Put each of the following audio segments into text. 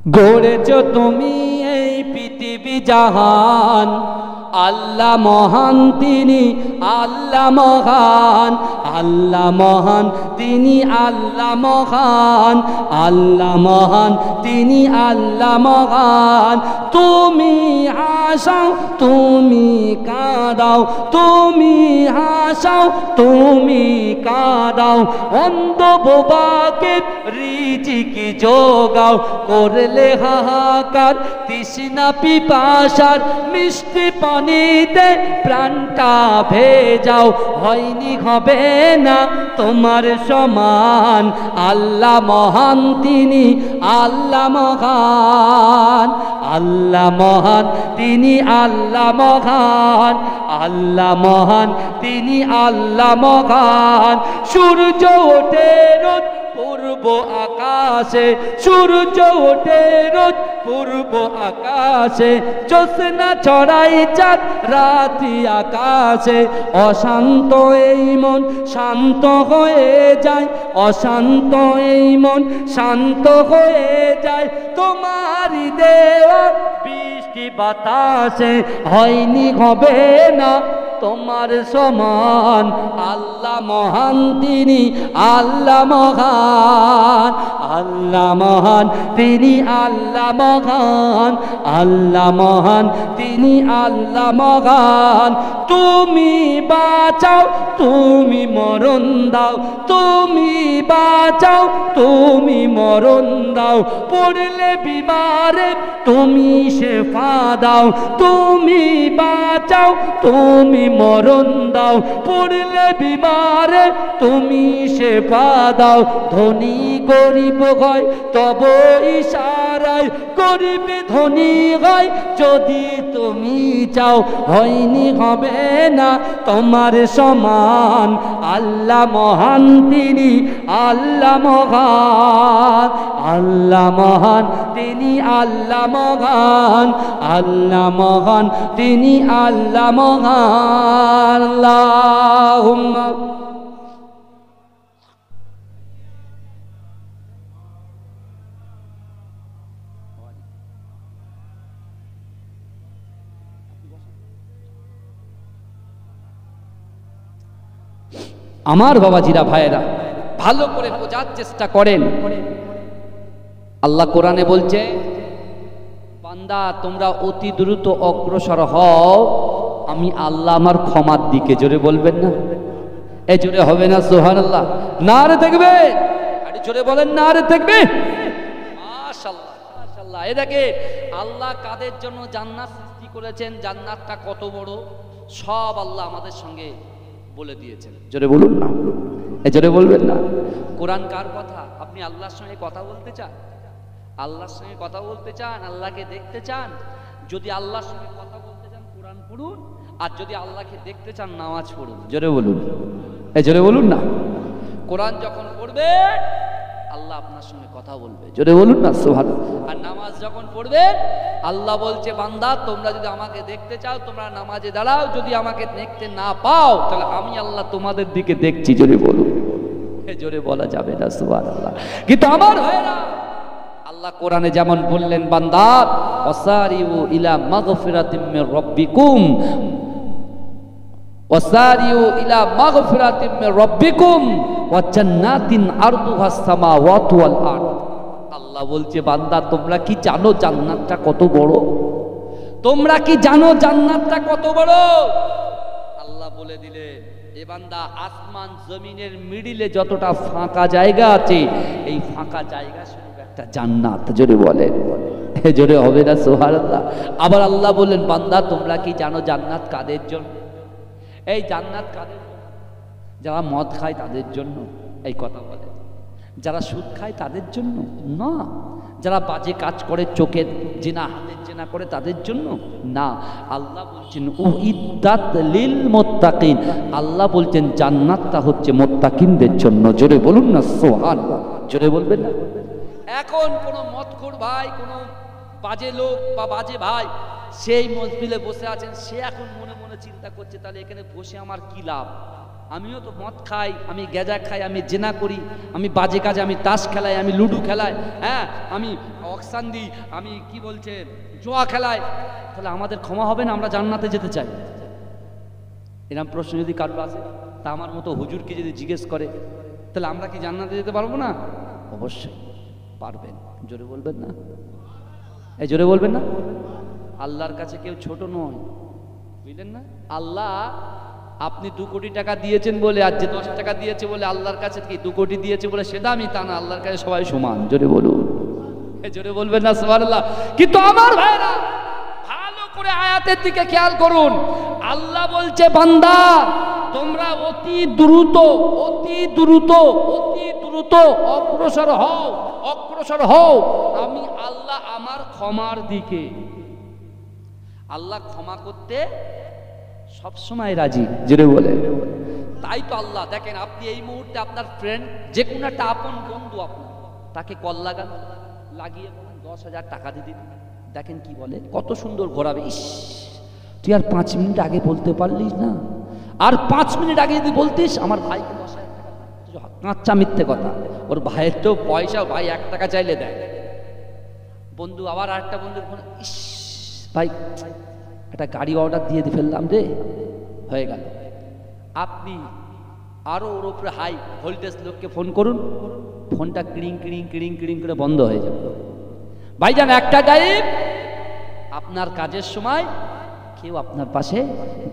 গড়েছো তুমি এই পৃথিবী জাহান, আল্লাহ মহান তিনি আল্লাহ মহান, আল্লাহ মহান তিনি আল্লাহ মহান, আল্লাহ মহান তিনি আল্লাহ মহান। তুমি হাসাও তুমি কাঁদাও, তুমি হাসাও তুমি কাঁদাও, অন্ধ বোবাকে রিজিকি যোগাও, করলে হাহাকার তৃষ্ণা পিপাসার, মিষ্টি পানিতে প্রাণটা ভেজাও, হয়নি হবে না তোমার সমান, আল্লাহ মহান তিনি আল্লাহ মহান, আল্লাহ মহান তিনি আল্লাহ মহান, আল্লাহ মহান তিনি আল্লাহ মহান। সূর্য ওঠে রোজ পূর্ব আকাশে, সূর্য ওঠে রোজ পূর্ব আকাশে, জ্যোৎস্না ছড়াই চাঁদ রাতি আকাশে, অশান্ত এই মন শান্ত হয়ে যায়, অশান্ত এই মন শান্ত হয়ে যায়, তোমারই দেওয়া বৃষ্টি বাতাসে, হয়নি হবে না তোমার সমান, আল্লাহ মহান তিনি আল্লাহ মহান, আল্লাহ মহান তিনি আল্লাহ মহান, আল্লাহ মহান তিনি আল্লাহ মহান। তুমি বাঁচাও তুমি মরণ দাও, তুমি বাঁচাও তুমি মরণ দাও, পড়লে বিমারে তুমি শেফা দাও, তুমি বাঁচাও তুমি মরণ দাও, পড়লে বিমারে তুমি শেফা দাও। ধনী গরিব হয় তব ইশারায়, গরিব ধনী হয় যদি তুমি চাও, হয়নি হবে না তোমার সমান, আল্লাহ মহান তিনি আল্লাহ মহান, আল্লাহ মহান তিনি আল্লাহ মহান, আল্লাহ মহান তিনি আল্লাহ মহান। আল্লাহুম্মা আমার বাবাজিরা ভাইয়েরা ভালো করে বোঝার চেষ্টা করেন। আল্লাহ কোরআনে বলছে, বান্দা তোমরা অতি দ্রুত অগ্রসর হও আমি আল্লাহ আমার ক্ষমার দিকে। জোরে বলবেন না? এ জোরে হবে না সুবহানাল্লাহ? নারে দেখবে, আরে জোরে বলেন নারে দেখবে। মাশাআল্লাহ মাশাআল্লাহ। এ দেখে আল্লাহ কাদের জন্য জান্নাত সৃষ্টি করেছেন, জান্নাতটা কত বড় সব আল্লাহ আমাদের সঙ্গে বলে দিয়েছেন। জোরে বলুন না, এ জোরে বলবেন না? কোরআন কার কথা? আপনি আল্লাহর সঙ্গে কথা বলতে চান? আল্লাহর সঙ্গে কথা বলতে চান? আল্লাহকে দেখতে চান? যদি আল্লাহর সঙ্গে কথা বলতে চান কোরআন পড়ুন, আর যদি আল্লাহকে দেখতে চান নামাজ পড়ুন। জোরে বলুন, এ জোরে বলুন না? কোরআন যখন পড়বে আল্লাহ আপনার সঙ্গে কথা বলবে। জোরে বলুন না সুবহানাল্লাহ। আর নামাজ যখন পড়বে আল্লাহ বলছে, বান্দা তোমরা যদি আমাকে দেখতে চাও তোমরা নামাজে দাঁড়াও, যদি আমাকে দেখতে না পাও তাহলে আমি আল্লাহ তোমাদের দিকে দেখছি। জোরে বলুন, এ জোরে বলা যাবে না সুবহানাল্লাহ। কিন্তু আমার ভাইরা আল্লাহ কোরআনে যেমন বললেন, বান্দা ওয়াসারিউ ইলা মাগফিরাতিম মির রাব্বিকুম, ওয়াসারিউ ইলা মাগফিরাতিম মির রাব্বিকুম ওয়া জান্নাতিন আরদুহাস সামাওয়াতু ওয়াল আরদ। আল্লাহ বলছে, বান্দা তোমরা কি জানো জান্নাতটা কত বড়? তোমরা কি জানো জান্নাতটা কত বড়? আল্লাহ বলে দিলেন, এ বান্দা আসমান জমিনের মিডিলে যতটা ফাঁকা জায়গা আছে এই ফাঁকা জায়গা শুধু একটা জান্নাত। জোরে বলেন, জোরে হবে না সুবহানাল্লাহ? আবার আল্লাহ বললেন, বান্দা তোমরা কি জানো জান্নাত কাদের জন্য? এই জান্নাত কাদের জন্য? যারা মদ খায় তাদের জন্য এই কথা বলে, যারা সুদ খায় তাদের জন্য না, যারা বাজে কাজ করে চোখের জিনা হাতের জিনা করে তাদের জন্য না। আল্লাহ বলছেন উইদ্দাত লিল মুত্তাকিন, আল্লাহ বলছেন জান্নাতটা হচ্ছে মুত্তাকিনদের জন্য। জোরে বলুন না সুবহানাল্লাহ? জোরে বলবেন না? এখন কোনো মদখোর ভাই, কোনো বাজে লোক বা বাজে ভাই সেই মজবিলে বসে আছেন, সে এখন মনে মনে চিন্তা করছে তাহলে এখানে বসে আমার কি লাভ? আমিও তো মদ খাই, আমি গেজা খাই, আমি জেনা করি, আমি বাজে কাজে, আমি তাস খেলাই, আমি লুডু খেলাই, হ্যাঁ, আমি অকসান দিই, আমি কি বলছে জোয়া খেলাই, তাহলে আমাদের ক্ষমা হবে না? আমরা জান্নাতে যেতে চাই। এরকম প্রশ্ন যদি কারোর আসে, তা আমার মতো হুজুরকে যদি জিজ্ঞেস করে, তাহলে আমরা কি জান্নাতে যেতে পারবো না? অবশ্যই পারবেন। জোরে বলবেন না? এই জোরে বলবেন না? আল্লাহর কাছে কেউ ছোট নয়, বুঝলেন না? আল্লাহ, আপনি 2 কোটি টাকা দিয়েছেন বলে, আর যে 10 টাকা দিয়েছে বলে আল্লাহর কাছে কি 2 কোটি দিয়েছে বলে সে দামি? তা না, আল্লাহর কাছে সবাই সমান। জোরে বলুন, জোরে বলবেন না সুবহানাল্লাহ? কিন্তু আমার ভাইরা ভালো করে আয়াতের দিকে খেয়াল করুন। আল্লাহ বলছে, বান্দা তোমরা অতি দ্রুত অগ্রসর হও আমি আল্লাহ আমার ক্ষমার দিকে। আল্লাহ ক্ষমা করতে সবসময় রাজি। জোরে বলে। তাই তো আল্লাহ দেখেন, আপনি এই মুহূর্তে আপনার ফ্রেন্ড, যে কোনো একটা আপন বন্ধু আপনার, তাকে কল লাগান, লাগিয়ে বলেন 10,000 টাকা দিয়ে দিন, দেখেন কি বলে, কত সুন্দর ঘোরাবে। ইস, তুই আর 5 মিনিট আগে বলতে পারলিস না, আর 5 মিনিট আগে যদি বলতিস আমার ভাইকে 10,000 টাকা, কাঁচা মিথ্যে কথা। ওর ভাইয়ের তো পয়সা, ভাই 1 টাকা চাইলে দেয়। বন্ধু আবার আরেকটা বন্ধুর ফোন, ইস ভাই একটা গাড়ি অর্ডার দিয়ে ফেললাম রে, হয়ে গেল। আপনি আরো ওর উপরে হাই ভোল্টেজ লোককে ফোন করুন, ফোনটা ক্রিং ক্রিং ক্রিং ক্রিং করে বন্ধ হয়ে যাবে। ভাইজান একটা টাইম আপনার কাজের সময় কেউ আপনার পাশে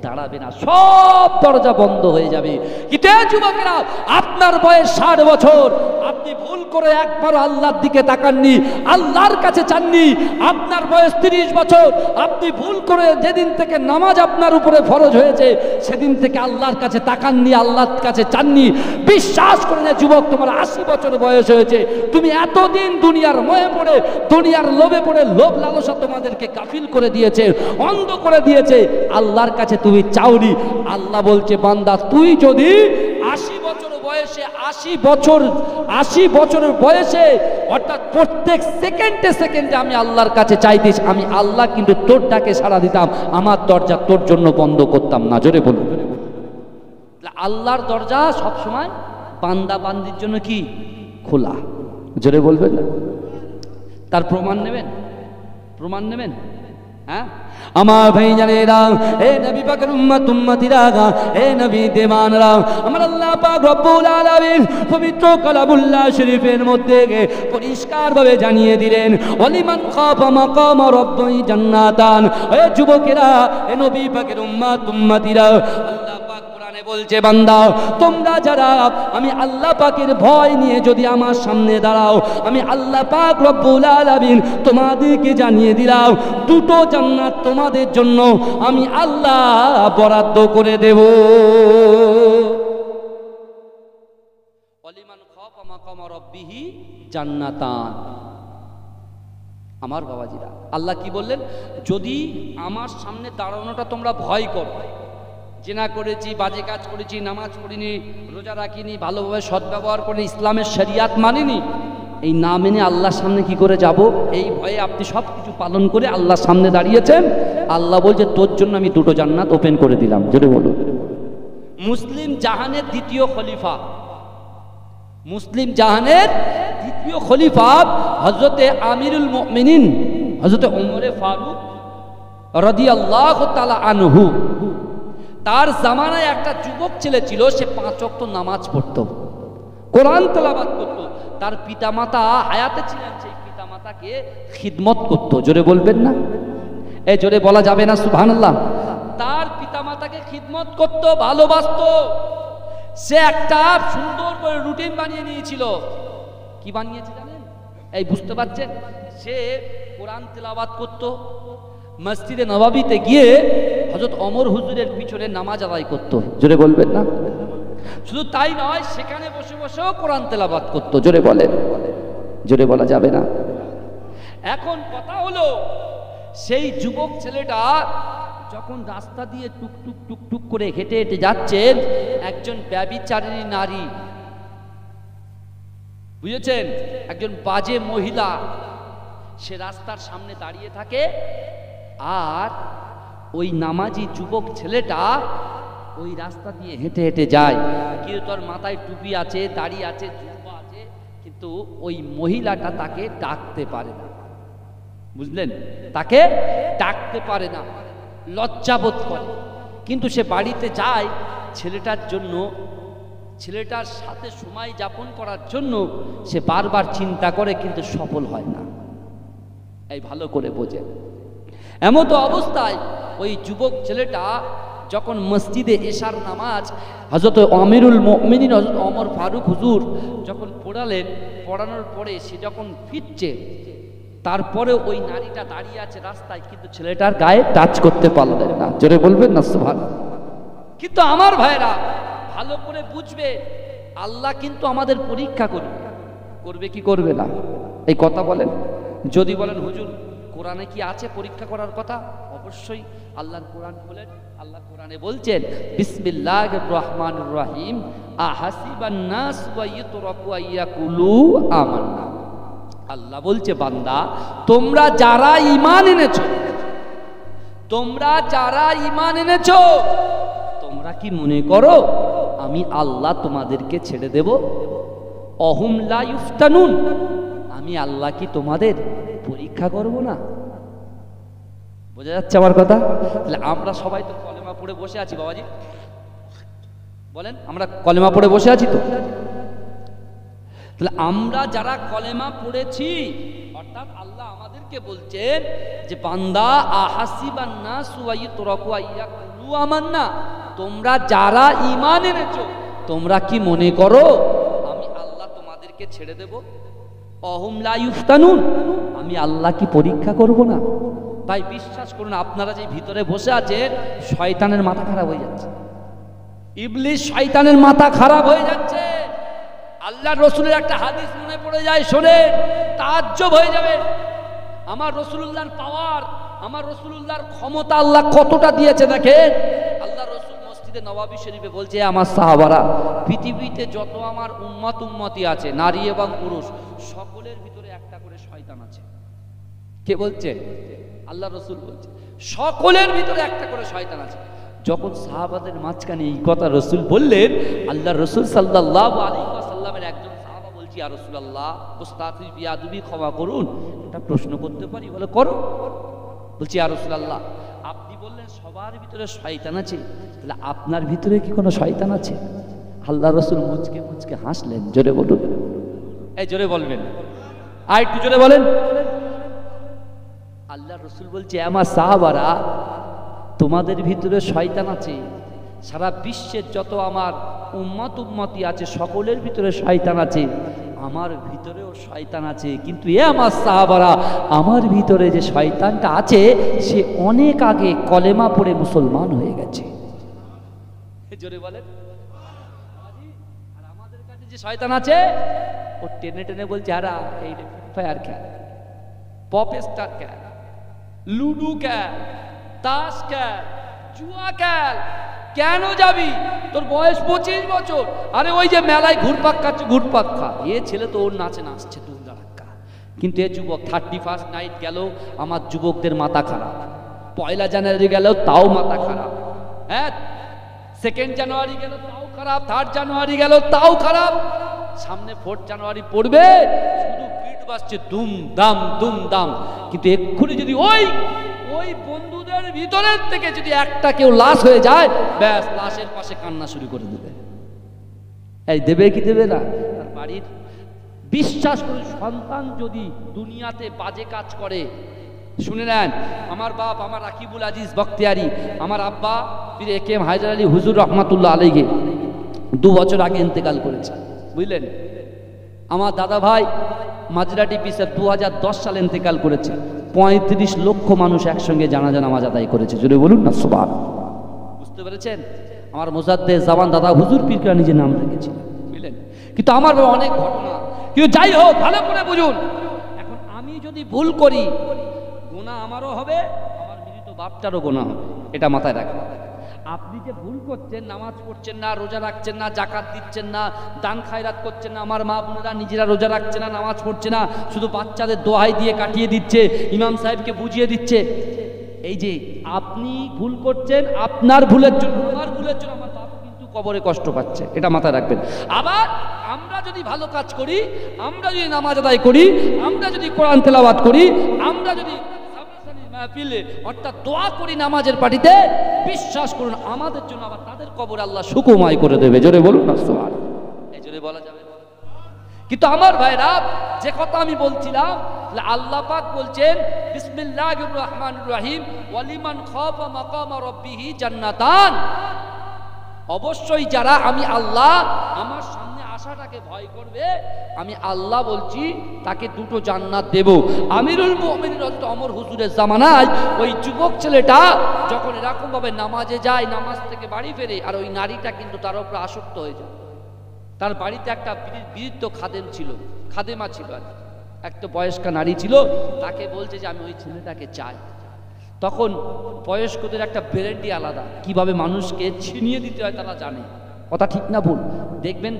দাঁড়াবে না, সব দরজা বন্ধ হয়ে যাবে। কিন্তু যুবকেরা, আপনার বয়স 60 বছর, আপনি ভুল করে একবার আল্লাহর দিকে তাকাননি, আল্লাহর কাছে চাননি। আপনার বয়স 30 বছর, আপনি ভুল করে যেদিন থেকে নামাজ আপনার উপরে ফরজ হয়েছে সেদিন থেকে আল্লাহর কাছে তাকাননি, আল্লাহর কাছে চাননি। বিশ্বাস করে না যুবক, তোমার 80 বছর বয়স হয়েছে, তুমি এতদিন দুনিয়ার মোহে পড়ে, দুনিয়ার লোভে পড়ে, লোভ লালসা তোমাদেরকে গাফিল করে দিয়েছে, অন্ধ করে দিয়েছে, আল্লাহর কাছে তুমি চাওনি। আল্লাহ বলছে, বান্দা তুই যদি 80 বছর বয়সে 80 বছরের বয়সে, অর্থাৎ প্রত্যেক সেকেন্ডে আমি আল্লাহর কাছে চাইতিস, আমি আল্লাহ কিন্তু তোর ডাকে সাড়া দিতাম, আমার দরজা তোর জন্য বন্ধ করতাম না। জোরে বলুন। আল্লাহর দরজা সবসময় বান্দা বান্দির জন্য কি খোলা। জোরে বলবেন না? তার প্রমাণ নেবেন? হ্যাঁ আমার ভাই জানেরা, এ নবী পাকের উম্মতিরা, এ নবী দেওয়ানরা, আমার আল্লাহ পাক রব্বুল আলামিন পবিত্র কালামুল্লাহ শরীফের মধ্যে পরিষ্কার ভাবে জানিয়ে দিলেন, ওয়ালিমান খাফা মাকাম রাব্বিহি জান্নাতান। এ যুবকেরা, এ নবী পাকের উম্মতিরা, আল্লাহ পাক কোরআনে বলছে, বান্দা তোমরা যারা আমি আল্লাহ পাকের ভয় নিয়ে যদি আমার সামনে দাঁড়াও, আমি আল্লাহ পাক রব্বুল আলামিন তোমাদেরকে জানিয়ে দিলাম, 2টো জান্নাত তোমাদের জন্য আমি আল্লাহ বরাদ্দ করে দেব। ওয়ালিমান খাফা মাকাম রাব্বিহি জান্নাতান। আমার বাবাজিরা, আল্লাহ কি বললেন? যদি আমার সামনে দাঁড়ানোটা তোমরা ভয় করো, জেনা করেছি, বাজে কাজ করেছি, নামাজ পড়িনি, রোজা রাখিনি, ভালোভাবে সদ্ব্যবহার করে ইসলামের শরিয়াত মানিনি, এই না মেনে আল্লাহর সামনে কি করে যাব, এই ভয়ে আপনি সব কিছু পালন করে আল্লাহর সামনে দাঁড়িয়েছেন, আল্লাহ বলছে তোর জন্য আমি 2টো জান্নাত ওপেন করে দিলাম। জোরে বলুন। মুসলিম জাহানের দ্বিতীয় খলিফা হযরতে আমিরুল মুমিনিন হযরতে ওমরে ফারুক রাদিয়াল্লাহু তাআলা আনহু, তার জামানায় একটা যুবক ছেলে ছিল, সে 5 ওয়াক্ত নামাজ পড়তো, কোরআন তেলাওয়াত করতো, তার পিতামাতা হায়াতে ছিলেন, সেই পিতামাতাকে খিদমত করতো। জোরে বলবেন না? এই জোরে বলা যাবে না সুবহানাল্লাহ? তার পিতামাতাকে খিদমত করতো, ভালোবাসতো। সে একটা সুন্দর করে রুটিন বানিয়ে নিয়েছিল। কি বানিয়েছে জানেন? এই বুঝতে পারছেন? সে কোরআন তেলাওয়াত করতো, মসজিদে নববীতে গিয়ে হযরত ওমর হুজুরের পিছনে নামাজ আদায় করতো। জোরে বলবেন না? শুধু তাই নয়, সেখানে বসে বসেও কোরআন তেলাওয়াত করতো। জোরে বলেন? জোরে বলা যাবে না? এখন কথা হলো, সেই যুবক ছেলেটা যখন রাস্তা দিয়ে টুকটুক টুকটুক করে হেঁটে হেঁটে যাচ্ছেন, একজন ব্যভিচারিণী নারী, বুঝেছেন, একজন বাজে মহিলা, সে রাস্তার সামনে দাঁড়িয়ে থাকে, আর ওই নামাজি যুবক ছেলেটা ওই রাস্তা দিয়ে হেঁটে হেঁটে যায়, কিন্তু তার মাথায় টুপি আছে, দাড়ি আছে, জুব্বা আছে, কিন্তু ওই মহিলাটা তাকে ডাকতে পারে না, বুঝলেন? তাকে ডাকতে পারে না, লজ্জাবোধ করে। কিন্তু সে বাড়িতে যায় ছেলেটার জন্য, ছেলেটার সাথে সময় যাপন করার জন্য সে বারবার চিন্তা করে, কিন্তু সফল হয় না। এই ভালো করে বোঝেন। এমতো অবস্থায় ওই যুবক ছেলেটা যখন মসজিদে এশার নামাজ হযরত আমিরুল মুমিনিন হযরত ওমর ফারুক হুজুর যখন পড়ালেন, পড়ানোর পরে সে যখন ফিরছে, তারপরে ওই নারীটা দাঁড়িয়ে আছে রাস্তায়, কিন্তু ছেলেটার গায়ে টাচ করতে পারলেন না। জোরে বলবেন না সুবহানাল্লাহ। কিন্তু আমার ভাইরা ভালো করে বুঝবে, আল্লাহ কিন্তু আমাদের পরীক্ষা করবে, করবে কি করবে না? এই কথা বলেন। যদি বলেন হুজুর কোরআনে কি আছে পরীক্ষা করার কথা, অবশ্যই আল্লাহর কোরআন বলেন। আল্লাহ কোরআনে বলছেন বিসমিল্লাহির রহমানির রহিম আহাসিবান নাস ওয়া ইতরাকু আইয়াকুলু আমান্না। আল্লাহ বলছে বান্দা তোমরা যারা ঈমান এনেছো, তোমরা যারা ঈমান এনেছো, তোমরা কি মনে করো আমি আল্লাহ তোমাদেরকে ছেড়ে দেব? অহুম লা ইফতানুন, আমি আল্লাহ কি তোমাদের পরীক্ষা করব না? বোঝা যাচ্ছে আমার কথা? তাহলে আমরা সবাই তো কলেমা পড়ে বসে আছি বাবাজি, বলেন আমরা কলেমা পড়ে বসে আছি তো? তাহলে আমরা যারা কলেমা পড়েছি, অর্থাৎ আল্লাহ আমাদেরকে বলছেন যে বান্দা আহাসিবান নাস ওয়া ইতরাকু আইয়াকুলু আমান্না, তোমরা যারা ঈমান এনেছো তোমরা কি মনে করো আমি আল্লাহ তোমাদেরকে ছেড়ে দেব? অহুম লা ইফতানুন, আমি আল্লাহ কি পরীক্ষা করব না? তাই বিশ্বাস করুন, আপনারা যে ভিতরে বসে আছেন শয়তানের মাথা খারাপ হয়ে যাচ্ছে, ইবলিস শয়তানের মাথা খারাপ হয়ে যাচ্ছে। আল্লাহ রসুলের একটা হাদিস মনে পড়ে যায়, শোনেন, তাজ্জব হয়ে যাবে। আমার রসুলুল্লাহর পাওয়ার, আমার রসুলুল্লাহর ক্ষমতা আল্লাহ কতটা দিয়েছে দেখেন। আল্লাহ রসুল মসজিদে নববী শরীফে বলছে আমার সাহাবারা, পৃথিবীতে যত আমার উম্মতি আছে নারী এবং পুরুষ, সকলের ভিতরে একটা করে শয়তান আছে। কে বলছে? আল্লাহ রসুল বলছে সকলের ভিতরে একটা করে শয়তান আছে। যখন সাহাবাদের মাঝখানে এই কথা রসুল বললেন, আল্লাহ রসুল সাল্লাল্লাহু আলাইহি ওয়াসাল্লামের একজন সাহাবা বলছি ইয়া রাসূলুল্লাহ মুস্তাগফির বিয়াদুবি, ক্ষমা করুন, একটা প্রশ্ন করতে পারি? বলে করো। বলছি ইয়া রাসূলুল্লাহ আপনি বললেন সবার ভিতরে শয়তান আছে, তাহলে আপনার ভিতরে কি কোনো শয়তান আছে? আল্লাহ রসুল মুচকে মুচকে হাসলেন। জোরে বলুন, এই জোরে বলবেন, আর একটু জোরে বলেন। আল্লাহ রসুল বলছে আমার সাহাবারা, তোমাদের ভিতরে শয়তান আছে, সারা বিশ্বের যত আমার উম্মতি আছে সকলের ভিতরে শয়তান আছে, আমার ভিতরেও শয়তান আছে, কিন্তু এ আমার সাহাবারা, আমার ভিতরে যে শয়তানটা আছে সে অনেক আগে কলেমা পড়ে মুসলমান হয়ে গেছে। জোরে বলেন। আর আমাদের কাছে যে শয়তান আছে ও টেনে টেনে বলছে হারা এই ফায়ার খেল, পপ স্টার খেল, লুডু খেল, তাস খেল, জুয়া খেল। কেন যাবি? তোর বয়স 25 বছর। আরে ওই যে মেলায় ঘুরপাক খাচ্ছে, ঘুরপাক খা। এ ছেলে তো ওর নাচে নাচছে দুমদারাক্কা, কিন্তু এ যুবক 31st নাইট গেল, আমার যুবকদের মাথা খারাপ। 1 জানুয়ারি গেল তাও মাথা খারাপ, হ্যাঁ 2 জানুয়ারি গেল তাও খারাপ, 3 জানুয়ারি গেল তাও খারাপ, সামনে 4 জানুয়ারি পড়বে, শুধু পিট বাজছে দুম দাম। কিন্তু এক্ষুনি যদি ওই বন্ধুদের ভিতরের থেকে যদি একটা কেউ লাশ হয়ে যায়, ব্যাস লাশের পাশে কান্না শুরু করে দেবে। এই দেবে কি দেবে না? তার বাড়ির বিশ্বাস করে সন্তান যদি দুনিয়াতে বাজে কাজ করে, শুনে নেন, আমার বাপ আমার রাকিবুল আজিজ বখতিয়ারি, আমার আব্বা পীর একেএম হায়দার আলী হুজুর রহমাতুল্লাহ আলাইহি 2 বছর আগে ইন্তেকাল করেছে, বুঝলেন। আমার দাদা ভাই মাঝরাটি পিসের 2010 সালে ইন্তেকাল করেছে। 35 লক্ষ মানুষ একসঙ্গে জানাজা নামাজ আদায় করেছে। জোরে বলুন না সুবহানাল্লাহ। বুঝতে পেরেছেন? আমার মুজাদ্দেদ জামান দাদা হুজুর পীরকে নিজে নাম রেখেছিলেন, বুঝলেন। কিন্তু আমার অনেক ঘটনা, কিন্তু যাই হোক ভালো করে বুঝুন। এখন আমি যদি ভুল করি, গুনাহ আমারও হবে, আমার মৃত বাপটারও গুনাহ হবে, এটা মাথায় রাখবেন। আপনি যে ভুল করছেন, নামাজ পড়ছেন না, রোজা রাখছেন না, জাকাত দিচ্ছেন না, দান খায়রাত করছেন না, আমার মা বোনেরা নিজেরা রোজা রাখছে না, নামাজ পড়ছে না, শুধু বাচ্চাদের দোহাই দিয়ে কাটিয়ে দিচ্ছে, ইমাম সাহেবকে বুঝিয়ে দিচ্ছে, এই যে আপনি ভুল করছেন, আপনার ভুলের জন্য, আমার ভুলের জন্য আমার কবরে কষ্ট পাচ্ছে, এটা মাথায় রাখবেন। আবার আমরা যদি ভালো কাজ করি, আমরা যদি নামাজ আদায় করি, আমরা যদি কোরআন তেলাওয়াত করি, আমরা যদি মাহফিলে অর্থাৎ দোয়া করি নামাজের পার্টিতে, বিশ্বাস করুন আমাদের জন্য আবার তাদের কবর আল্লাহ সুকুমায় করে দেবে। জোরে বলুন না সুবহান। এই জোরে বলা যাবে না। কিন্তু আমার ভাইরা, যে কথা আমি বলছিলাম, আল্লাহ পাক বলছেন বিসমিল্লাহির রহমানির রহিম ওয়ালিমান খাফা মাকামা রাব্বিহি জান্নাতান। অবশ্যই যারা আমি আল্লাহ আমার সামনে আসাটাকে ভয় করবে, আমি আল্লাহ বলছি তাকে দুটো জান্নাত দেব। আমিরুল মুমিনিন হযরত ওমর হুজুরের জামানায় ওই যুবক ছেলেটা যখন এরকম ভাবে নামাজে যায়, নামাজ থেকে বাড়ি ফেরে, আর ওই নারীটা কিন্তু তার উপর আসক্ত হয়ে যায়। তার বাড়িতে একটা বৃদ্ধ খাদেম ছিল, খাদেমা ছিল, একটা বয়স্কা নারী ছিল, তাকে বলছে যে আমি ওই ছেলেটাকে চাই। তখন বয়স্কদের একটা ব্রেনটি আলাদা, কিভাবে মানুষকে ছিনিয়ে দিতে হয় তারা জানে। কথা ঠিক না ভুল? দেখবেন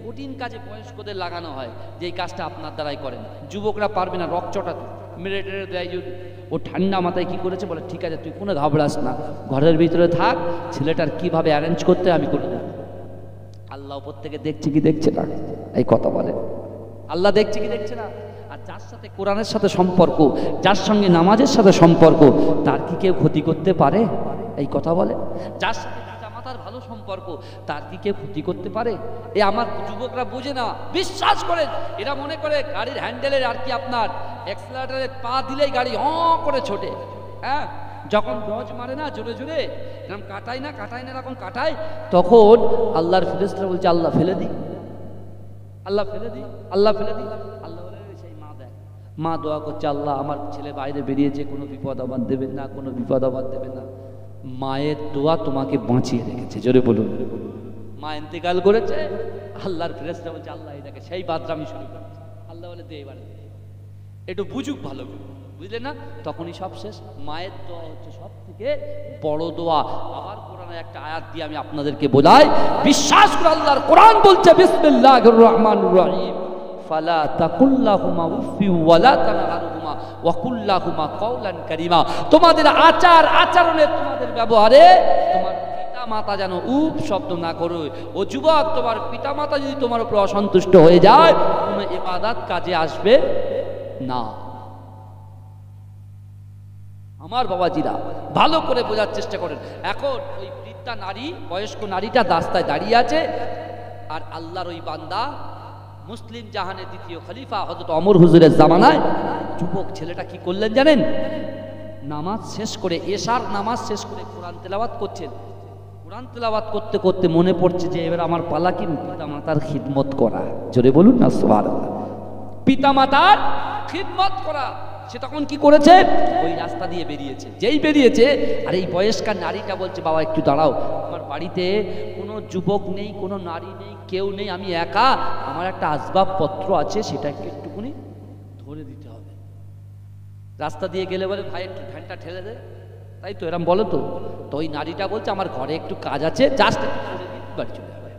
কঠিন কাজে বয়স্কদের লাগানো হয় যে এই কাজটা আপনার দ্বারাই করেন, যুবকরা পারবে না, রক চটাতে মেরে টেরে দেয়। ও ঠান্ডা মাথায় কি করেছে বলে, ঠিক আছে তুই কোনো ঘাবড়াস না, ঘরের ভিতরে থাক, ছেলেটার কিভাবে অ্যারেঞ্জ করতে আমি করে দেব। আল্লাহ উপর থেকে দেখছে কি দেখছে না? এই কথা বলে, আল্লাহ দেখছে কি দেখছে না? আর যার সাথে কোরআনের সাথে সম্পর্ক, যার সঙ্গে নামাজের সাথে সম্পর্ক, তার কি কেউ ক্ষতি করতে পারে? এই কথা বলে। যার সাথে পিতামাতার ভালো সম্পর্ক, তার কি কেউ ক্ষতি করতে পারে? এই আমার যুবকরা বুঝে না, বিশ্বাস করেন, এরা মনে করে গাড়ির হ্যান্ডেলের আর কি আপনার অ্যাক্সেলারেটরে পা দিলেই গাড়ি করে ছোটে। হ্যাঁ, যখন গজ মারে না জোরে জোরে, এরকম কাটায় না এরকম কাটায়, তখন আল্লাহর ফেরেশতারা বলছে আল্লাহ ফেলে দিই, আল্লাহ ফেলে দিই, আল্লাহ ফেলে দিই। আল্লাহ বলে সেই মা দেয়, মা দোয়া করছে আল্লাহ আমার ছেলে বাইরে বেরিয়েছে, কোনো বিপদ আবাদ দেবেন না, কোনো বিপদ আবাদ দেবেন না। মায়ের দোয়া তোমাকে বাঁচিয়ে রেখেছে। জোরে বলুন। মা ইন্তেকাল করেছে, আল্লাহর ফেরেশতারা বলছে আল্লাহ এটাকে সেই বাদরামি শুরু করেছে। আল্লাহ বলে দে এবারে একটু বুঝুক ভালো করে, বুঝলেন না? তখনই সব শেষ। মায়ের দোয়া হচ্ছে সব থেকে বড় দোয়া। আবার কোরআনে একটা আয়াত দিয়ে আমি আপনাদেরকে বলাই, বিশ্বাস করে আল্লাহর কোরআন বলছে বিসমিল্লাহির রহমানির রহিম ফালা তাকুল্লাহুমা উফি ওয়ালা তানহারহুমা ওয়া কুল্লাহুমা কাওলান কারীমা। তোমাদের আচার আচরণে, তোমাদের ব্যবহারে তোমার পিতা মাতা যেন উফ শব্দ না করে। ও যুবক, তোমার পিতা মাতা যদি তোমার উপর অসন্তুষ্ট হয়ে যায়, কোনো ইবাদত কাজে আসবে না। আমার বাবাজিরা ভালো করে বোঝার চেষ্টা করেন। এখন ওই বৃদ্ধা নারী, বয়স্ক নারীটা রাস্তায় দাঁড়িয়ে আছে, আর আল্লাহর ওই বান্দা মুসলিম জাহানের দ্বিতীয় খলিফা হযরত ওমর হুজুরের জামানায় যুবক ছেলেটা কি করলেন জানেন? নামাজ শেষ করে, এশার নামাজ শেষ করে কোরআন তেলাওয়াত করছেন। কোরআন তেলাওয়াত করতে করতে মনে পড়ছে যে এবার আমার পালা কি পিতা মাতার খিদমত করা। জোরে বলুন না সুবহানাল্লাহ। পিতা মাতার খিদমত করা। সে তখন কি করেছে? ওই রাস্তা দিয়ে বেরিয়েছে। যেই বেরিয়েছে, আর এই বয়স্কা নারীটা বলছে বাবা একটু দাঁড়াও, আমার বাড়িতে কোনো যুবক নেই, কোনো নারী নেই, কেউ নেই, আমি একা, আমার একটা আসবাবপত্র আছে, সেটাকে একটুখানি ধরে দিতে হবে। রাস্তা দিয়ে গেলে বলে ভাই একটু ভ্যানটা ঠেলে দে, তাই তো এরম বলো তো। তো ওই নারীটা বলছে আমার ঘরে একটু কাজ আছে, জাস্ট একটু করে দিই, বাড়ি চলে যাবে।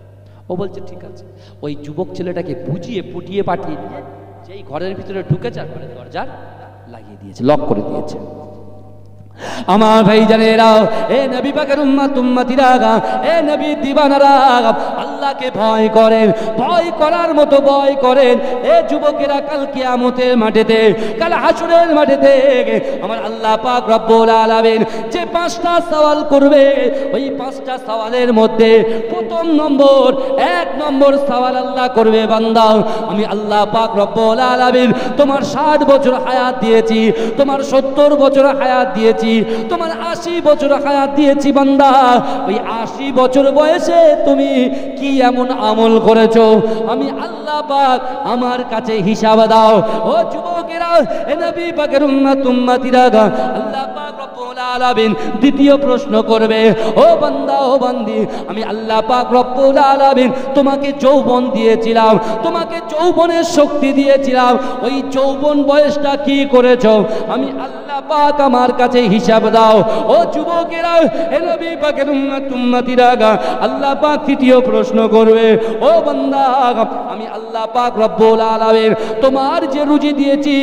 ও বলছে ঠিক আছে। ওই যুবক ছেলেটাকে বুঝিয়ে পুটিয়ে পাঠিয়ে দিয়ে যেই ঘরের ভিতরে ঢুকেছে, আর ঘরের দরজার লাগিয়ে দিয়েছে, লক করে দিয়েছে। আমার ভাই জানেরা, এ নবী পাকের উম্মত উম্মতিরা, এ নবী দিবানারা, আল্লাহকে ভয় করেন, ভয় করার মতো ভয় করেন। এ যুবকেরা, কাল কিয়ামতের মাঠেতে, কাল হাসরের মাঠেতে আমার আল্লাহ পাক রব্বুল আলামিন যে 5টা সওয়াল করবে, ওই 5টা সওয়ালের মধ্যে প্রথম নম্বর, 1 নম্বর সওয়াল আল্লাহ করবে, বান্দা আমি আল্লাহ পাক রব্বুল আলামিন তোমার 60 বছর হায়াত দিয়েছি, তোমার 70 বছর হায়াত দিয়েছি, তোমার 80 বছর হায়াত দিয়েছি, বান্দা ওই 80 বছর বয়সে তুমি কি এমন আমল করেছো, আমি আল্লাহ পাক আমার কাছে হিসাব দাও। ও যুবকেরা, এ নবী পাকের উম্মত উম্মতিরা, আল্লাহ পাক রব্বুল আলামিন দ্বিতীয় প্রশ্ন করবে, ও বান্দা ও বান্দি, আমি আল্লাহ পাক রব্বুল আলামিন তোমাকে যৌবন দিয়েছিলাম, তোমাকে যৌবনের শক্তি দিয়েছিলাম, ওই যৌবন বয়সটা কি করেছো, আমি আল্লাহ পাক আমার কাছে হিসাব দাও। ও যুবকেরা, এ নবী পাকের উম্মত উম্মতিরা, আল্লাহ পাক তৃতীয় প্রশ্ন করবে, ও বান্দা আমি আল্লাহ পাক রব্বুল আলামিন তোমার যে রুজি দিয়েছি,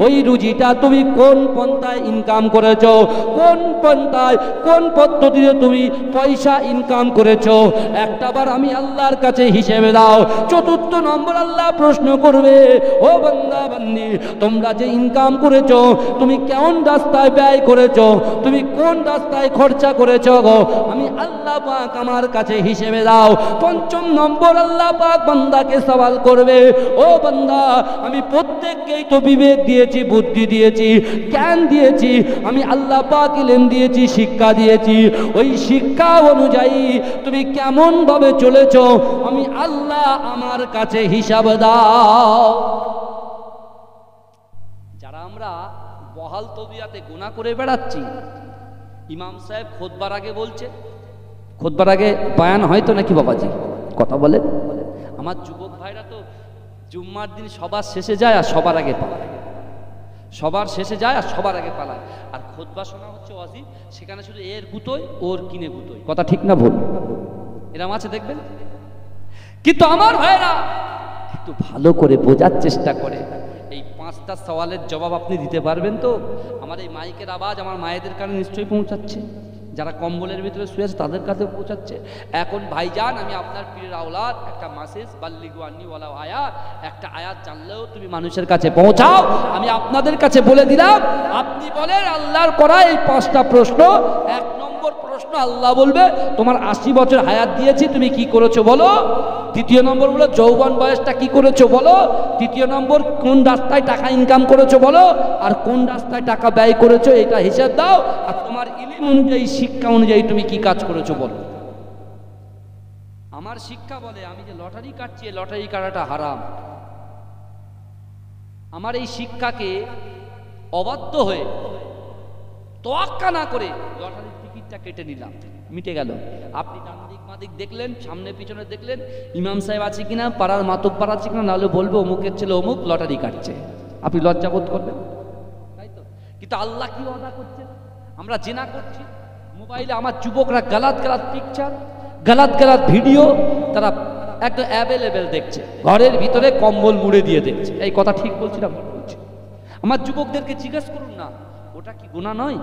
ওই রুজিটা তুমি কোন পন্থায় ইনকাম করেছো, কোন কোন পন্থায় কোন পদ্ধতিতে তুমি পয়সা ইনকাম করেছো, একটাবার আমি আল্লাহর কাছে হিসেবে দাও। চতুর্থ নম্বর আল্লাহ প্রশ্ন করবে, ও বান্দা বান্দি, তোমরা যে ইনকাম করেছো তুমি কোন রাস্তায় ব্যয় করেছো, তুমি কোন রাস্তায় খরচা করেছো গো, আমি আল্লাহ পাক আমার কাছে হিসেবে দাও। পঞ্চম নম্বর আল্লাহ পাক বান্দাকে সওয়াল করবে, ও বান্দা, আমি প্রত্যেককেই তো বিবেক দিয়েছি, বুদ্ধি দিয়েছি, জ্ঞান দিয়েছি, আমি আল্লাহ পাক ইলম দিয়েছি, শিক্ষা দিয়েছি, ওই শিক্ষা অনুযায়ী তুমি কেমন ভাবে চলেছো, আমি আল্লাহ আমার কাছে হিসাব দাও। যারা আমরা বহাল তবিয়াতে গুনাহ করে বেড়াচ্ছি, ইমাম সাহেব খুতবার আগে বলছে, খুতবার আগে বয়ান হয় তো নাকি বাবাজি, কথা বলে। আমার যুবক ভাইরা তো জুম্মার দিন সবার শেষে যায় আর সবার আগে পালায়, সবার শেষে যায় আর সবার আগে পালায়। আর খুতবা শোনা হচ্ছে ওয়াজি, সেখানে শুধু এর গুতোয় ওর কিনে গুতোয়, কথা ঠিক না ভুল? এরকম আছে দেখবেন। কিন্তু আমার ভাইরা একটু ভালো করে বোঝার চেষ্টা করে। এই 5টা সওয়ালের জবাব আপনি দিতে পারবেন তো? আমার এই মাইকের আওয়াজ আমার মায়েদের কানে নিশ্চয়ই পৌঁছাচ্ছে, যারা কম্বলের ভিতরে শুয়ে আছে তাদের কাছে পৌঁছাচ্ছে। এখন ভাইজান, আমি আপনার পীরের আওলাদ, একটা মাসেজ বাল্লিগু আন্নি ওয়ালাউ আয়াত, একটা আয়াত জানলেও তুমি মানুষের কাছে পৌঁছাও। আমি আপনাদের কাছে বলে দিলাম, আপনি বলেন আল্লাহর করা এই 5টা প্রশ্ন। 1 নম্বর প্রশ্ন আল্লাহ বলবে, তোমার 80 বছর হায়াত দিয়েছি, তুমি কি করেছো বলো। দ্বিতীয় নম্বর বলো, যৌবন বয়সটা কি করেছো বলো। তৃতীয় নম্বর, কোন রাস্তায় টাকা ইনকাম করেছো বলো, আর কোন রাস্তায় টাকা ব্যয় করেছো এটা হিসাব দাও। আর তোমার ইলম অনুযায়ী, শিক্ষা অনুযায়ী তুমি কি কাজ করেছো বলো। আমার শিক্ষা বলে আমি যে লটারি কাটছি, লটারি কাটাটা হারাম। আমার এই শিক্ষাকে অবাধ্য হয়ে, তোয়াক্কা না করে লটারির টিকিটটা কেটে নিলাম, মিটে গেল। আপনি ডান দিক বাদিক দেখলেন, সামনে পিছনে দেখলেন, ইমাম সাহেব আছে কিনা, পাড়ার মাতব্বার আছে কিনা, নাহলে বলবে অমুকের ছেলে অমুক লটারি কাটছে, আপনি লজ্জাবোধ করবেন, তাই তো? কিন্তু আল্লাহ কি ওয়াদা করছেন? আমরা জেনা করছি, মোবাইলে আমার যুবকরা গালাত গালাত পিকচার, গালাত গালাত ভিডিও তারা একদম অ্যাভেলেবেল দেখছে, ঘরের ভিতরে কম্বল মুড়ে দিয়ে দেখছে। এই কথা ঠিক বলছি না? বলছি। আমার যুবকদেরকে জিজ্ঞেস করুন না, ওটা কি গুনাহ নয়?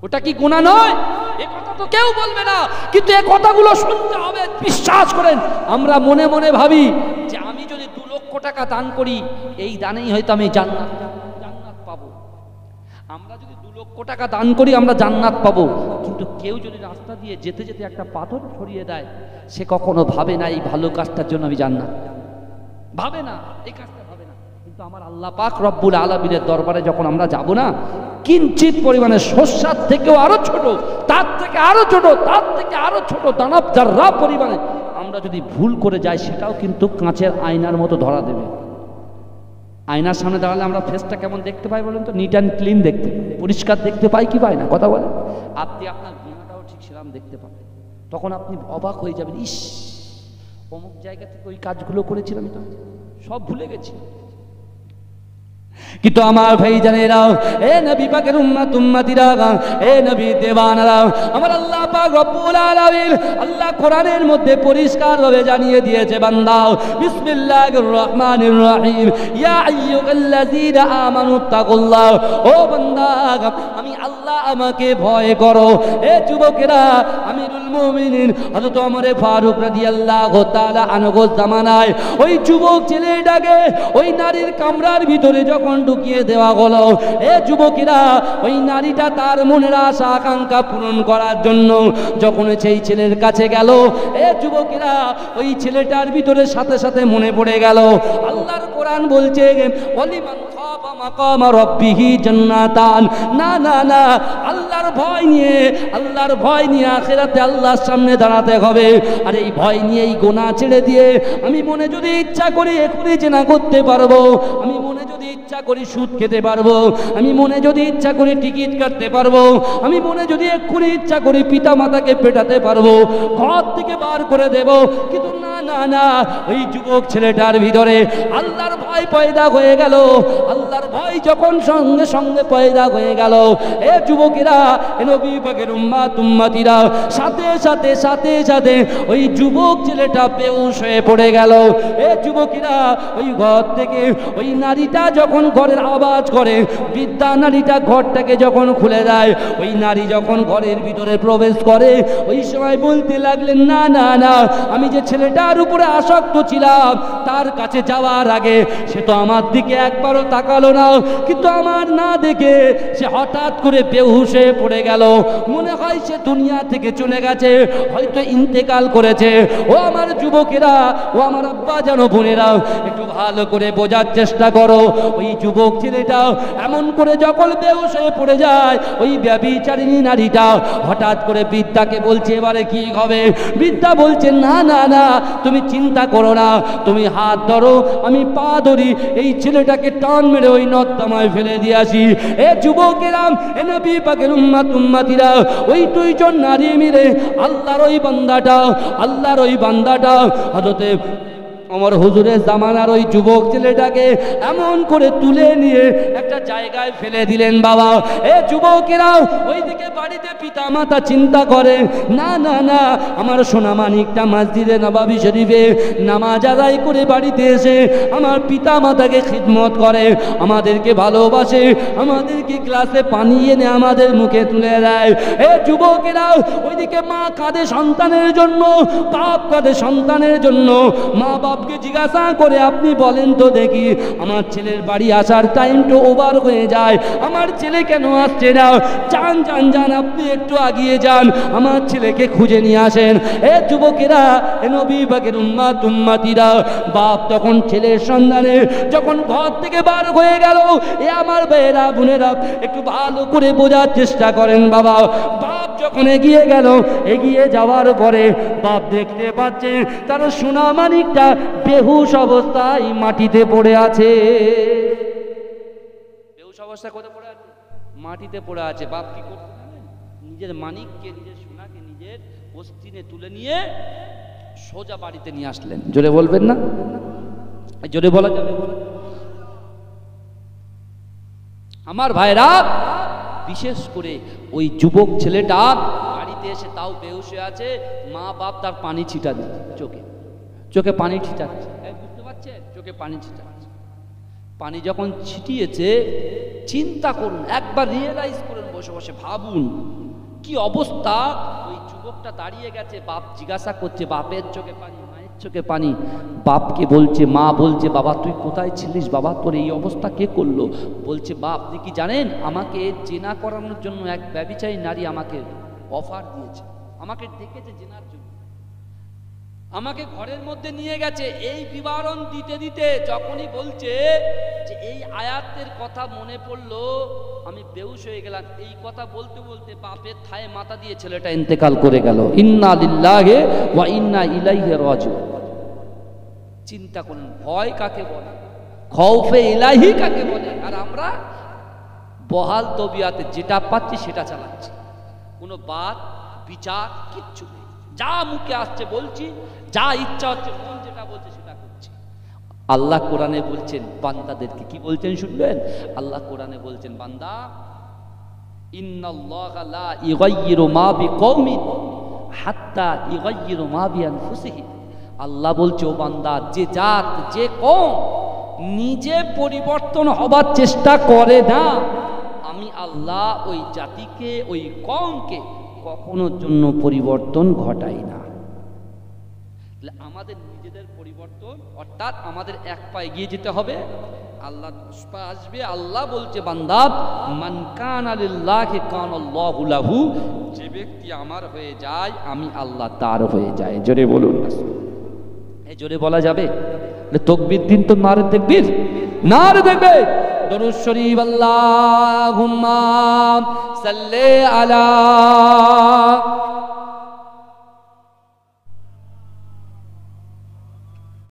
ওটা কি গুনাহ নয়? এই কথা তো কেউ বলবে না, কিন্তু এই কথাগুলো শুনতে হবে। বিশ্বাস করেন, আমরা মনে মনে ভাবি যে আমি যদি 2 লক্ষ টাকা দান করি, এই দানেই হয়তো আমি জান্নাত পাবো। আমরা যদি 2 লক্ষ টাকা দান করি আমরা জান্নাত পাবো, কিন্তু কেউ যদি রাস্তা দিয়ে যেতে যেতে একটা পাথর ছড়িয়ে দেয়, সে কখনো ভাবে না এই ভালো কাজটার জন্য আমি জান্নাত, ভাবে না এই কাজটা, ভাবে না। কিন্তু আমার আল্লাহ পাক রব্বুল আলামিনের দরবারে যখন আমরা যাব না, কিঞ্চিত পরিমাণে শস্যার থেকেও আরো ছোট, তার থেকে আরো ছোট, তার থেকে আরো ছোট দানব জাররা পরিমাণে আমরা যদি ভুল করে যাই, সেটাও কিন্তু কাঁচের আয়নার মতো ধরা দেবে। আয়নার সামনে দাঁড়ালে আমরা ফেসটা কেমন দেখতে পাই বলেন তো? নিট অ্যান্ড ক্লিন দেখতে পাই, পরিষ্কার দেখতে পাই কি পাই না? কথা বলেন। আপনি আপনার গুণাটাও ঠিক সেরকম দেখতে পাবেন, তখন আপনি অবাক হয়ে যাবেন, ইস, অমুক জায়গা থেকে ওই কাজগুলো করেছিলাম, তো সব ভুলে গেছি। কিন্তু আমার ভাইজানেরা, এ নবী পাকের উম্মত উম্মতিরা, এ নবী দেওয়ানারা, আমার আল্লাহ পাক রব্বুল আলামিন আল্লাহ কোরআনের মধ্যে পরিষ্কারভাবে জানিয়ে দিয়েছে, বান্দা বিসমিল্লাহির রহমানির রহিম, ইয়া আইয়ুহাল্লাযীনা আমানু তাকুল্লাহ, ও বান্দা আমি আল্লাহ, আমাকে ভয় করো। এ যুবকেরা, আমিরুল মুমিনিন হযরত ওমর ফারুক রাদিয়াল্লাহু তাআলা আনহু জামানায় ওই যুবক ছেলেটাকে ওই নারীর কামরার ভিতরে যখন ঢুকিয়ে দেওয়া হলো, এ যুবকেরা, ওই নারীটা তার মনের আশা আকাঙ্ক্ষা পূরণ করার জন্য যখন সেই ছেলের কাছে গেল, এ যুবকেরা, ওই ছেলেটার ভিতরে সাথে সাথে মনে পড়ে গেল আল্লাহর কোরআন বলছে, ওয়ালিমান খাফা মাকামা রাব্বিহি জান্নাতান। না না না, আল্লাহর ভয় নিয়ে, আল্লাহর ভয় নিয়ে আখিরাতে আল্লাহর সামনে দাঁড়াতে হবে। আর এই ভয় নিয়ে এই গুনাহ ছেড়ে দিয়ে আমি মনে যদি ইচ্ছা করি এখনই জিনা করতে পারবো, আমি মনে যদি ইচ্ছা করি সুদ খেতে পারবো, আমি মনে যদি ইচ্ছা করি টিকিট কাটতে পারবো, আমি মনে যদি এক্ষুনি ইচ্ছা করি পিতা মাতাকে পেটাতে পারবো, ঘর থেকে বার করে দেব। কিন্তু না না না, ওই যুবক ছেলেটার ভিতরে আল্লাহর ভয় পয়দা হয়ে গেল। আল্লাহ আল্লাহর ভয় যখন সঙ্গে সঙ্গে পয়দা হয়ে গেল, এ যুবকেরা, এ নবী পাকের উম্মতিরা, সাথে সাথে সাথে সাথে ওই যুবক ছেলেটা বেহুশ হয়ে পড়ে গেল। এ যুবকেরা, ওই ঘর থেকে ওই নারীটা যখন ঘরের আওয়াজ করে, বৃদ্ধা নারীটা ঘরটাকে যখন খুলে দেয়, ওই নারী যখন ঘরের ভিতরে প্রবেশ করে, ওই সময় বলতে লাগলেন, না না না, আমি যে ছেলেটার উপরে আসক্ত ছিলাম, তার কাছে যাওয়ার আগে সে তো আমার দিকে একবারও তাকালো না, কিন্তু আমার না দেখে সে হঠাৎ করে বেহুশ হয়ে পড়ে গেল। মনে হয় সে দুনিয়া থেকে চলে গেছে, হয়তো ইন্তেকাল করেছে। ও আমার যুবকেরা, ও আমার আব্বা জানো বোনেরা, একটু ভালো করে বোঝার চেষ্টা করো। ওই যুবক ছেলেটা এমন করে যখন বেহুশ হয়ে পড়ে যায়, ওই ব্যভিচারিণী নারীটা হঠাৎ করে বৃদ্ধাকে বলছে, এবারে কি হবে? বৃদ্ধা বলছে, না না না, তুমি চিন্তা করো না, তুমি হাত ধরো, আমি পা ধরি, এই ছেলেটাকে টান মেরে ওই নর্দমায় ফেলে দিয়ে আসি। এ যুবকেরা, এ নবী পাকের উম্মতিরা, ওই দুইজন নারী মিলে আল্লাহর ওই বান্দাটা হযরতে আমার হুজুরের জামানার ওই যুবক ছেলেটাকে এমন করে তুলে নিয়ে একটা জায়গায় ফেলে দিলেন। বাবা, এ যুবকেরা, ওইদিকে বাড়িতে পিতা মাতা চিন্তা করে, না না না, আমার সোনা মানিকটা মসজিদে নববী শরীফে নামাজ আদায় করে বাড়িতে এসে আমার পিতা মাতাকে খিদমত করে, আমাদেরকে ভালোবাসে, আমাদেরকে গ্লাসে পানি এনে আমাদের মুখে তুলে দেয়। এ যুবকেরা, ওইদিকে মা কাঁদে সন্তানের জন্য, বাপ কাঁদে সন্তানের জন্য। মা বাপকে জিজ্ঞাসা করে, আপনি বলেন তো দেখি, আমার ছেলের বাড়ি আসার টাইম তো ওভার হয়ে যায়, আমার ছেলে কেন আসছে না? যান যান যান, আপনি একটু আগিয়ে যান, আমার ছেলেকে খুঁজে নিয়ে আসেন। এ যুবকেরা, এ নবী পাকের উম্মতিরা, বাপ তখন ছেলের সন্ধানে যখন ঘর থেকে বার হয়ে গেল, এ আমার ভাইয়েরা বোনেরা, একটু ভালো করে বোঝার চেষ্টা করেন। বাবা, বাপ যখন এগিয়ে গেল, এগিয়ে যাওয়ার পরে বাপ দেখতে পাচ্ছে তার সোনা মানিকটা বেহুশ অবস্থায় মাটিতে পড়ে আছে। বেহুশ অবস্থায় কোথায় পড়ে আছে? মাটিতে পড়ে আছে। বাপ কি করতে জানেন? নিজের মানিককে, নিজের সোনাকে নিজের অস্তিনে তুলে নিয়ে সোজা বাড়িতে নিয়ে আসলেন। জোরে বলবেন না? জোরে বলা যাবে? আমার ভাইরা, বিশেষ করে ওই যুবক ছেলেটা বাড়িতে এসে তাও বেহুশ হয়ে আছে, মা বাপ তার পানি ছিটা দিচ্ছে, চোখে পানি ছিটাচ্ছে, বুঝতে পারছেন? চোখে পানি ছিটাচ্ছে। পানি যখন ছিটিয়েছে, চিন্তা করুন, একবার রিয়েলাইজ করুন, বসে বসে ভাবুন কি অবস্থা। ওই যুবকটা দাঁড়িয়ে গেছে, বাপ জিজ্ঞাসা করছে, বাপের চোখে পানি, মায়ের চোখে পানি। বাপকে বলছে, মা বলছে, বাবা তুই কোথায় ছিলিস? বাবা তোর এই অবস্থা কে করলো? বলছে, বাপ আপনি কি জানেন, আমাকে জেনা করানোর জন্য এক ব্যভিচারী নারী আমাকে অফার দিয়েছে, আমাকে ডেকেছে জেনার জন্য, আমাকে ঘরের মধ্যে নিয়ে গেছে। এই বিবরণ দিতে দিতে যখনই বলছে যে এই আয়াতের কথা মনে পড়লো, আমি বেহুশ হয়ে গেলাম। এই কথা বলতে বলতে বাপের থায়ে মাথা দিয়ে ছেলেটা ইন্তেকাল করে গেল। ইন্না লিল্লাহি ওয়া ইন্না ইলাইহি রাজিউন। চিন্তা করুন, ভয় কাকে বলে, খৌফে ইলাহি কাকে বলে, আর আমরা বহাল তবিয়াতে যেটা পাচ্ছি সেটা চালাচ্ছি, কোনো বাদ বিচার কিচ্ছু নেই, যা মুখে আসছে বলছি, যা ইচ্ছা হচ্ছে মন যেটা বলছে সেটা করছি। আল্লাহ কোরআনে বলছেন বান্দাদেরকে, কি বলছেন শুনবেন? আল্লাহ কোরআনে বলছেন, বান্দা, ইন্নাল্লাহা লা ইগাইয়িরু মা বিকওমিন হাত্তা ইগাইয়িরু মা বিআনফুসিহিম। আল্লাহ বলছে, ও বান্দা, যে জাত, যে কওম নিজে পরিবর্তন হবার চেষ্টা করে না, আমি আল্লাহ ওই জাতিকে, ওই কওমকে কখনোর জন্য পরিবর্তন ঘটাই না। আমাদের নিজেদের পরিবর্তন, অর্থাৎ আমাদের এক পা এগিয়ে যেতে হবে, আল্লাহ 10 পা আসবে। আল্লাহ বলছে, বান্দা, মান কানা লিল্লাহি কানাল্লাহু লাহু, যে ব্যক্তি আমার হয়ে যায় আমি আল্লাহ তার হয়ে যায়। জোরে বলুন, এই জোরে বলা যাবে? তাকবীর দিন তো, নারে তাকবীর, নারে দেখবে দরুদ শরীফ, আল্লাহুম্মা সাল্লি আলা